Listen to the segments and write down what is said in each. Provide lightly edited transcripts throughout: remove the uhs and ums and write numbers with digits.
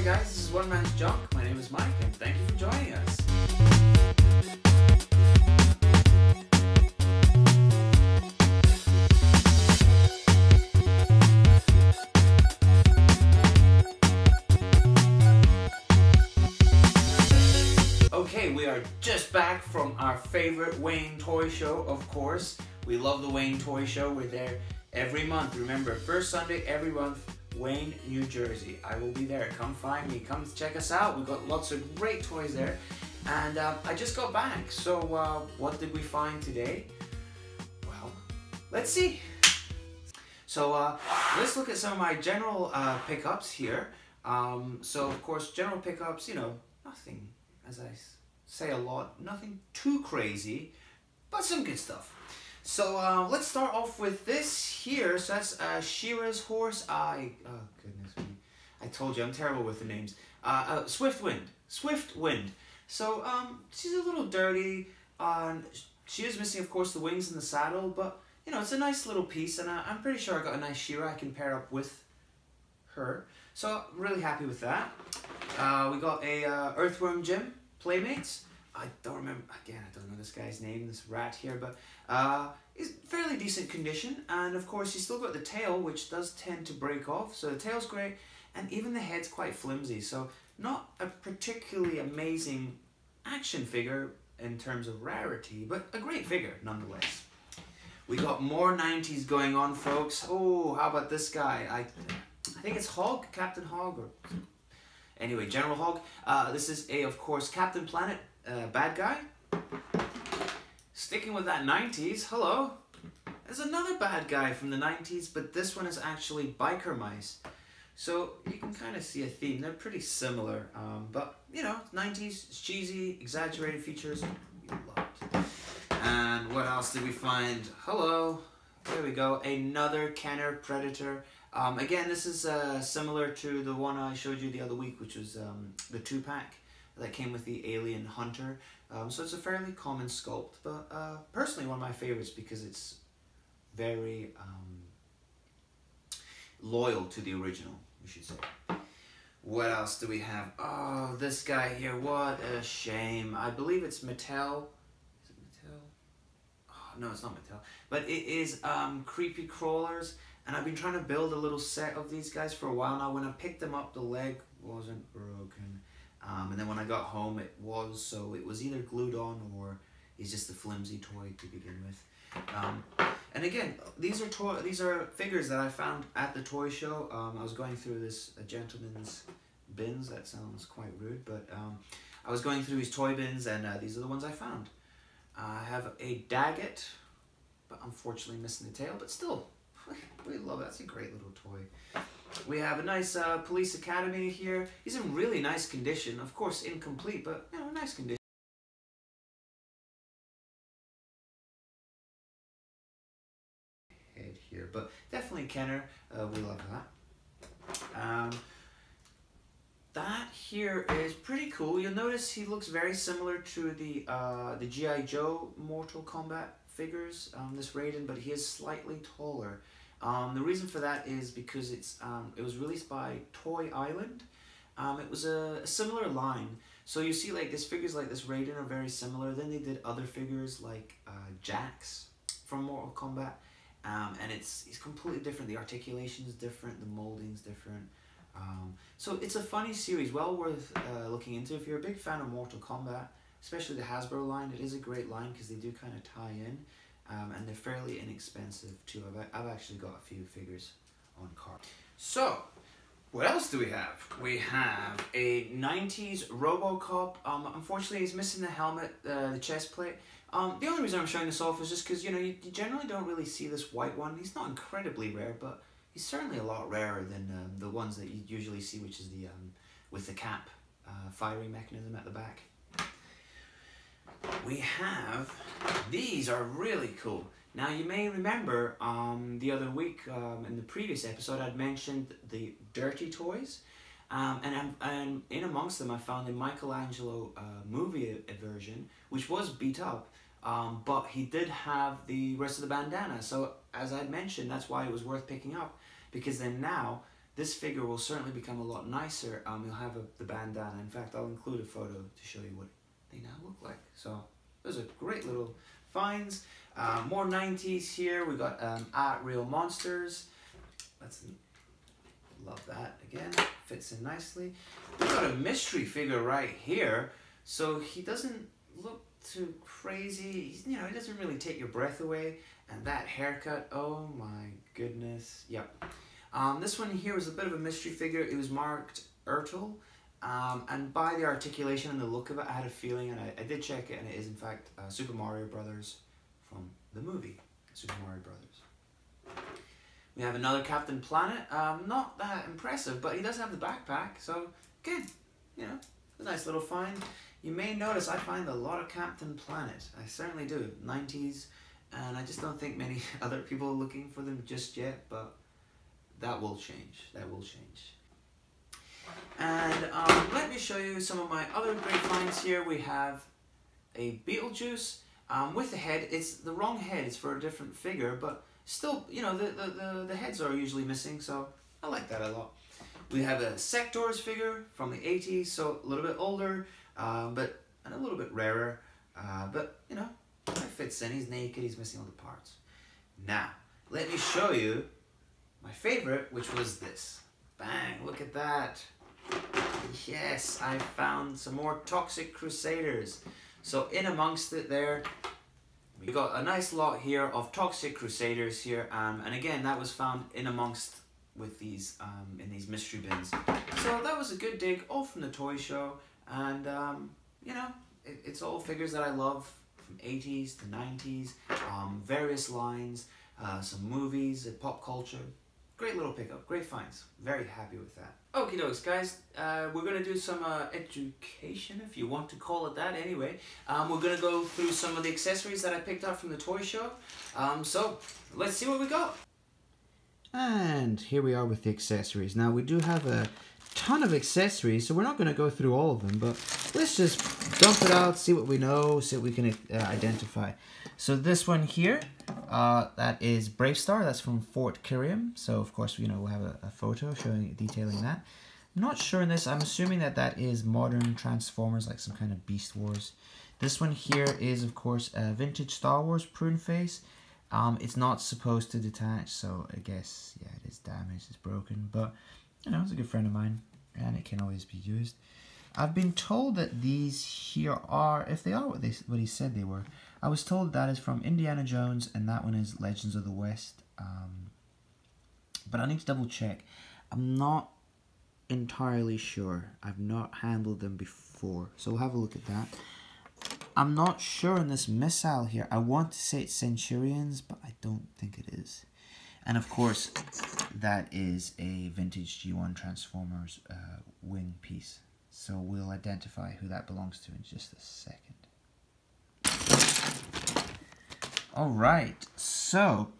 guys, this is One Man's Junk. My name is Mike, and thank you for joining us. Okay, we are just back from our favorite Wayne Toy Show, of course. We love the Wayne Toy Show. We're there every month. Remember, first Sunday every month, Wayne, New Jersey. I will be there. Come find me. Come check us out. We've got lots of great toys there. And I just got back. So what did we find today? Well, let's see. So let's look at some of my general pickups here. So of course, general pickups, you know, nothing, as I say a lot, nothing too crazy, but some good stuff. So let's start off with this here. So that's Shira's horse. Oh goodness me, I told you I'm terrible with the names. Swift Wind. So she's a little dirty. She is missing, of course, the wings and the saddle, but you know, it's a nice little piece, and I'm pretty sure I got a nice Shira I can pair up with her. So I'm really happy with that. We got a Earthworm Jim Playmates. I don't remember, again, I don't know this guy's name, this rat here, but it's fairly decent condition. And of course, you still got the tail, which does tend to break off. So the tail's great, and even the head's quite flimsy. So not a particularly amazing action figure in terms of rarity, but a great figure nonetheless. We got more 90s going on, folks. Oh, how about this guy? I think it's Hog, Captain Hog, or anyway, General Hog. This is of course, Captain Planet. Bad guy. Sticking with that 90s, hello. There's another bad guy from the 90s, but this one is actually biker mice. So you can kind of see a theme. They're pretty similar, but you know, 90s, it's cheesy, exaggerated features. We love it. And what else did we find? Hello. There we go. Another Kenner Predator. Again, this is similar to the one I showed you the other week, which was the 2-pack. That came with the Alien Hunter. So it's a fairly common sculpt, but personally one of my favorites because it's very loyal to the original, we should say. What else do we have? Oh, this guy here, what a shame. I believe it's Mattel. Is it Mattel? Oh, no, it's not Mattel. But it is Creepy Crawlers, and I've been trying to build a little set of these guys for a while now. When I picked them up, the leg wasn't broken. And then when I got home, it was, so it was either glued on or it's just a flimsy toy to begin with. And again, these are figures that I found at the toy show. I was going through this gentleman's bins. That sounds quite rude, but I was going through his toy bins, and these are the ones I found. I have a Daggett, but unfortunately missing the tail, but still, we love it. That's a great little toy. We have a nice Police Academy here. He's in really nice condition. Of course, incomplete, but you know, nice condition. Head here, but definitely Kenner. We love that. That here is pretty cool. You'll notice he looks very similar to the G.I. Joe Mortal Kombat figures. This Raiden, but he is slightly taller. The reason for that is because it was released by Toy Island. It was a similar line. So you see, like, these figures like this Raiden are very similar. Then they did other figures like Jax from Mortal Kombat. And it's completely different. The articulation is different. The molding's different. So it's a funny series, well worth looking into. If you're a big fan of Mortal Kombat, especially the Hasbro line, it is a great line because they do kind of tie in. And they're fairly inexpensive too. I've actually got a few figures on card. So, what else do we have? We have a 90s RoboCop. Unfortunately, he's missing the helmet, the chest plate. The only reason I'm showing this off is just because, you know, you generally don't really see this white one. He's not incredibly rare, but he's certainly a lot rarer than the ones that you usually see, which is the with the cap firing mechanism at the back. We have, these are really cool. Now you may remember the other week in the previous episode I'd mentioned the Dirty Toys, and in amongst them I found the Michelangelo movie version, which was beat up, but he did have the rest of the bandana. So as I mentioned, that's why it was worth picking up, because then now this figure will certainly become a lot nicer. You'll have the bandana. In fact, I'll include a photo to show you what they now look like. So those are great little finds. More 90s here. We got At Real Monsters. Love that. Again, fits in nicely. We've got a mystery figure right here. So he doesn't look too crazy. He doesn't really take your breath away. And that haircut, oh my goodness. Yep. This one here was a bit of a mystery figure. It was marked Ertl. And by the articulation and the look of it, I had a feeling, and I did check it, and it is in fact Super Mario Brothers from the movie Super Mario Brothers. We have another Captain Planet. Not that impressive, but he does have the backpack. So again, a nice little find. You may notice I find a lot of Captain Planet. I certainly do. 90s, and I just don't think many other people are looking for them just yet, but that will change. That will change. And let me show you some of my other great finds here. We have a Beetlejuice with the head. It's the wrong head. It's for a different figure, but still, the heads are usually missing, so I like that a lot. We have a Sectors figure from the 80s, so a little bit older, and a little bit rarer, but it fits in. He's naked. He's missing all the parts. Now, let me show you my favorite, which was this. Bang! Look at that. Yes, I found some more Toxic Crusaders. So in amongst it there, we got a nice lot here of Toxic Crusaders here, and again that was found in amongst with these in these mystery bins. So that was a good dig, all from the toy show, and it's all figures that I love from 80s to 90s, various lines, some movies, pop culture. Great little pickup, great finds. Very happy with that. Okie dokes, guys. We're going to do some education, if you want to call it that anyway. We're going to go through some of the accessories that I picked up from the toy show. So, let's see what we got. And here we are with the accessories. Now, we do have a ton of accessories, so we're not going to go through all of them, but let's just dump it out, see what we know, see what we can identify. So this one here, that is Brave Star. That's from Fort Kirium. So of course, we'll have a photo detailing that. I'm not sure in this. I'm assuming that is modern Transformers, like some kind of Beast Wars. This one here is of course a vintage Star Wars prune face. It's not supposed to detach, so I guess it is damaged. It's broken, but it's a good friend of mine, and it can always be used. I've been told that these here are, if they are what he said they were, I was told that is from Indiana Jones, and that one is Legends of the West. But I need to double check. I'm not entirely sure. I've not handled them before, so we'll have a look at that. I'm not sure on this missile here. I want to say it's Centurions, but I don't think it is. And of course, that is a vintage G1 Transformers wing piece. So we'll identify who that belongs to in just a second. Alright, so,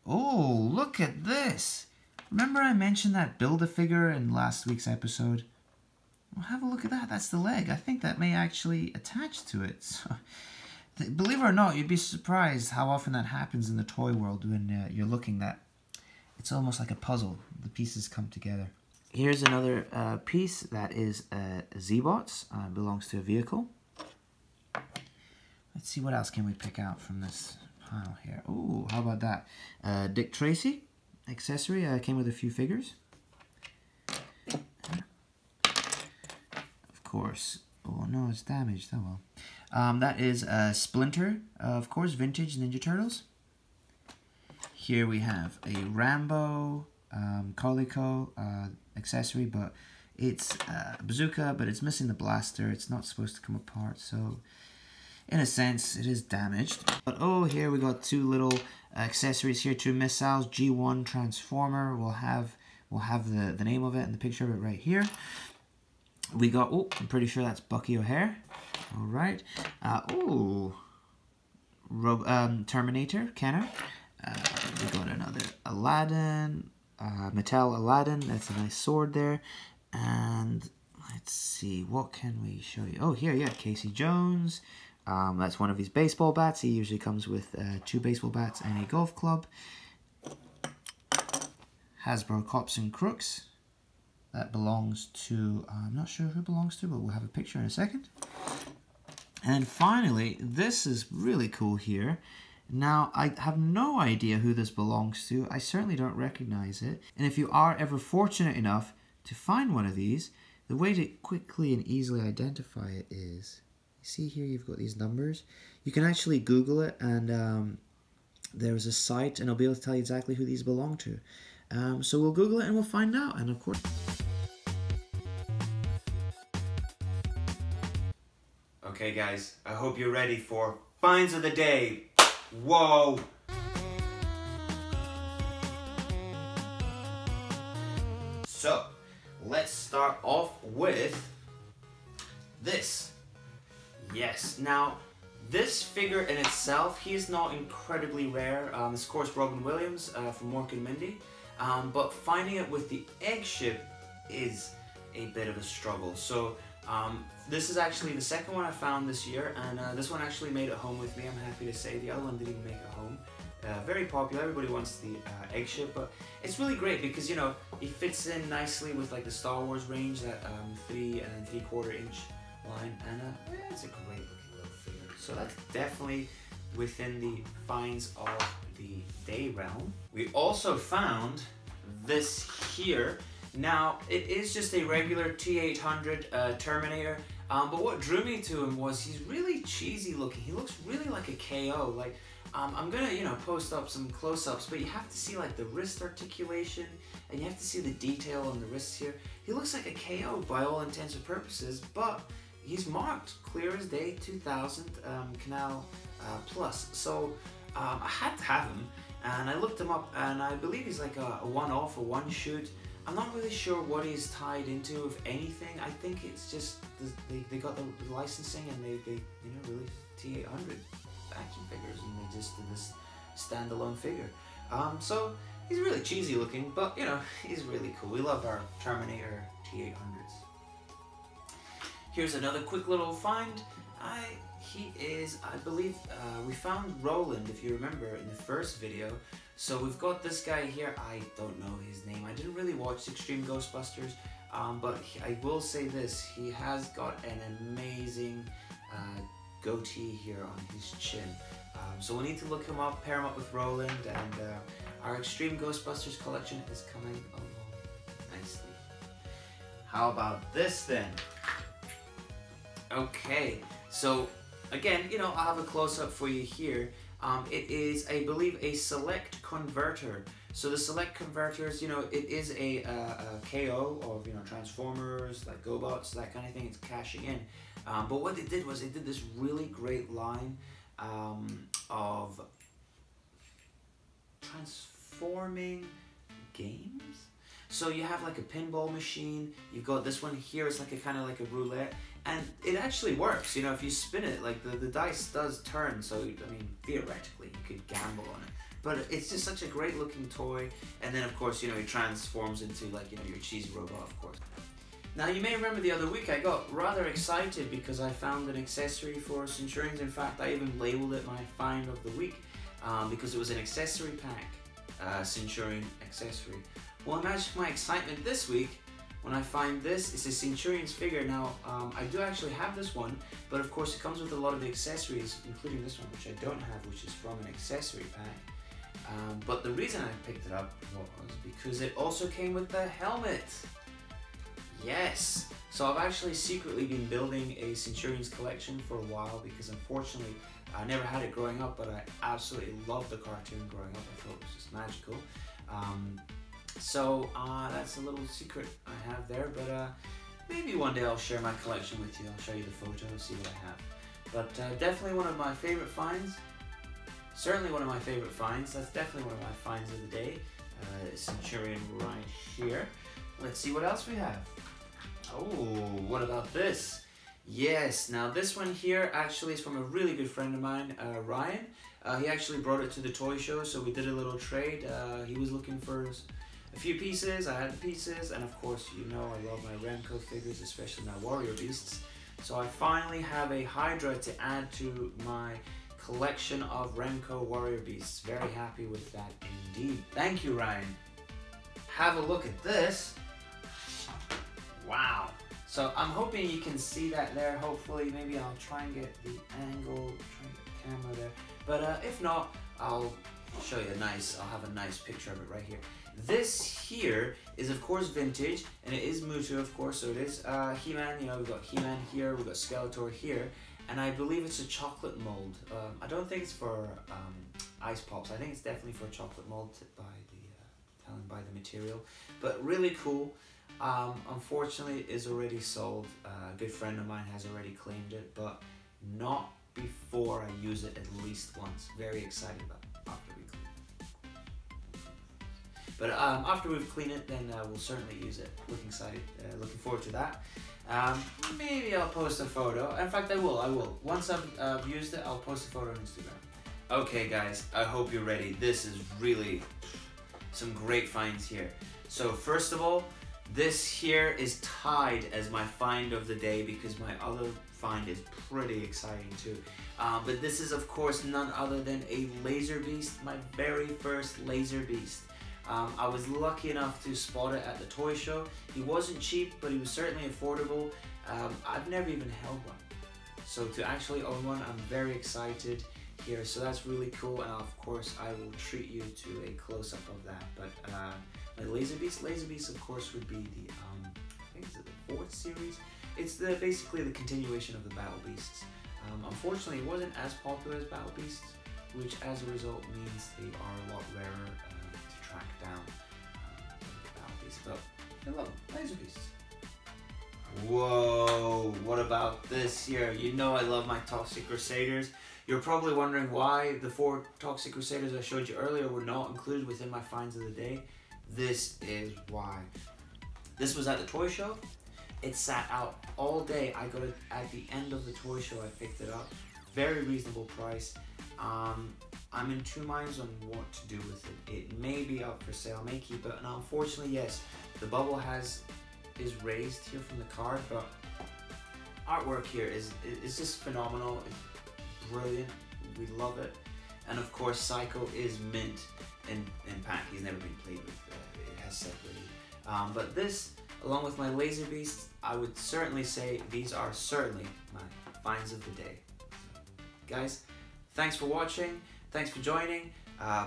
oh, look at this. Remember I mentioned that Build-A-Figure in last week's episode? Well, have a look at that. That's the leg. I think that may actually attach to it. So, believe it or not, you'd be surprised how often that happens in the toy world when you're looking at. It's almost like a puzzle. The pieces come together. Here's another piece that is Z-Bots. Belongs to a vehicle. Let's see what else can we pick out from this pile here. Ooh, how about that? Dick Tracy accessory. Came with a few figures. Of course. Oh no, it's damaged. Oh well. That is Splinter. Of course, vintage Ninja Turtles. Here we have a Rambo Coleco accessory, but it's a bazooka, but it's missing the blaster. It's not supposed to come apart, so in a sense, it is damaged. But oh, here we got two little accessories here, two missiles, G1 Transformer. We'll have the name of it and the picture of it right here. We got, oh, I'm pretty sure that's Bucky O'Hare. All right. Terminator, Kenner. We got another Aladdin, Mattel Aladdin. That's a nice sword there. And let's see, what can we show you? Oh, here, yeah, Casey Jones. That's one of his baseball bats. He usually comes with 2 baseball bats and a golf club. Hasbro Cops and Crooks. that belongs to, I'm not sure who it belongs to, but we'll have a picture in a second. And finally, this is really cool here. Now, I have no idea who this belongs to. I certainly don't recognize it. And if you are ever fortunate enough to find one of these, the way to quickly and easily identify it is, you see here you've got these numbers. You can actually Google it, and there's a site, and I'll be able to tell you exactly who these belong to. So we'll Google it and we'll find out. And of course... Okay guys, I hope you're ready for finds of the day. Whoa! So, let's start off with this. Yes, now this figure in itself, he is not incredibly rare. It's of course Robin Williams from Mork and Mindy, but finding it with the egg ship is a bit of a struggle. So this is actually the second one I found this year, and this one actually made it home with me, I'm happy to say. The other one didn't even make it home. Very popular, everybody wants the egg ship, but it's really great because, you know, it fits in nicely with like the Star Wars range, that 3 3/4 inch line, and yeah, it's a great looking little figure. So that's definitely within the finds of the day realm. We also found this here. Now, it is just a regular T800 Terminator, but what drew me to him was he's really cheesy looking. He looks really like a KO. Like, I'm gonna, you know, post up some close-ups, but you have to see like the wrist articulation, and you have to see the detail on the wrists here. He looks like a KO by all intents and purposes, but he's marked clear as day 2000 Canal Plus. So I had to have him, and I looked him up, and I believe he's like a one-off, a one-shoot. I'm not really sure what he's tied into, if anything. I think it's just they got the licensing, and they you know, released T800 action figures, and they just did this standalone figure. So he's really cheesy looking, but you know, he's really cool. We love our Terminator T800s. Here's another quick little find. I believe we found Roland, if you remember, in the first video. So we've got this guy here. I don't know his name. I didn't really watch Extreme Ghostbusters, but I will say this: he has got an amazing goatee here on his chin. So we need to look him up, pair him up with Roland, and our Extreme Ghostbusters collection is coming along nicely. How about this then? Okay, so again, you know, I'll have a close-up for you here. It is, I believe, a select converter. So the select converters, you know, it is a KO of, you know, Transformers, like GoBots, that kind of thing. It's cashing in. But what they did was they did this really great line of transforming games. So you have like a pinball machine. You've got this one here. It's like a kind of like a roulette. And it actually works, you know, if you spin it, like the dice does turn, so, I mean, theoretically, you could gamble on it. But it's just such a great looking toy, and then of course, you know, he transforms into, like, you know, your cheesy robot, of course. Now, you may remember the other week I got rather excited because I found an accessory for Centurions. In fact, I even labeled it my find of the week because it was an accessory pack, Centurion accessory. Well, imagine my excitement this week when I find this. It's a Centurions figure. Now, I do actually have this one, but of course it comes with a lot of the accessories, including this one, which I don't have, which is from an accessory pack. But the reason I picked it up was because it also came with the helmet. Yes! So I've actually secretly been building a Centurions collection for a while because unfortunately I never had it growing up, but I absolutely loved the cartoon growing up. I thought it was just magical. So that's a little secret I have there, but maybe one day I'll share my collection with you. I'll show you the photo and see what I have. But definitely one of my favorite finds. Certainly one of my favorite finds. That's definitely one of my finds of the day. Centurion right here. Let's see what else we have. Oh, what about this? Yes, now this one here actually is from a really good friend of mine, Ryan. He actually brought it to the toy show, so we did a little trade. He was looking for a few pieces, I had the pieces, and of course, you know, I love my Remco figures, especially my Warrior Beasts. So I finally have a Hydra to add to my collection of Remco Warrior Beasts. Very happy with that indeed. Thank you, Ryan. Have a look at this. So I'm hoping you can see that there. Hopefully, maybe I'll try and get the angle, try and get the camera there. But if not, I'll show you I'll have a nice picture of it right here. This here is of course vintage, and it is Mutu of course, so it is He-Man. You know, we've got He-Man here, we've got Skeletor here, and I believe it's a chocolate mold. I don't think it's for ice pops. I think it's definitely for chocolate mold telling by the material, but really cool. Unfortunately, it is already sold. A good friend of mine has already claimed it, but not before I use it at least once. Very excited about it after we clean it. But after we've cleaned it, then we'll certainly use it. Looking forward to that. Maybe I'll post a photo. In fact, I will. Once I've used it, I'll post a photo on Instagram. Okay guys, I hope you're ready. This is really some great finds here. So first of all, this here is tied as my find of the day because my other find is pretty exciting too. But this is of course none other than a Laser Beast, my very first Laser Beast. I was lucky enough to spot it at the toy show. He wasn't cheap, but he was certainly affordable. I've never even held one. So to actually own one, I'm very excited here. So that's really cool, and of course I will treat you to a close-up of that. But my Laser Beast of course would be the, I think it's the 4th series. It's basically the continuation of the Battle Beasts. Unfortunately, it wasn't as popular as Battle Beasts, which as a result means they are a lot rarer to track down the Battle Beasts. But I love them. Laser Beasts. Whoa, what about this here? You know I love my Toxic Crusaders. You're probably wondering why the 4 Toxic Crusaders I showed you earlier were not included within my finds of the day. This is why. This was at the toy show. It sat out all day. I got it at the end of the toy show. I picked it up. Very reasonable price. I'm in 2 minds on what to do with it. It may be up for sale. I may keep it. And unfortunately, yes, the bubble is raised here from the card, but artwork here is just phenomenal. It's brilliant. We love it. And of course, Psycho is mint in pack. He's never been played with. It has separately. But this, along with my Laser Beasts, I would certainly say these are certainly my finds of the day. Guys, thanks for watching. Thanks for joining.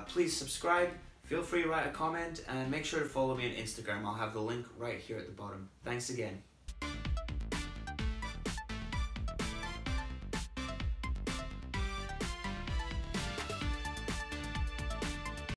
Please subscribe. Feel free to write a comment and make sure to follow me on Instagram. I'll have the link right here at the bottom. Thanks again.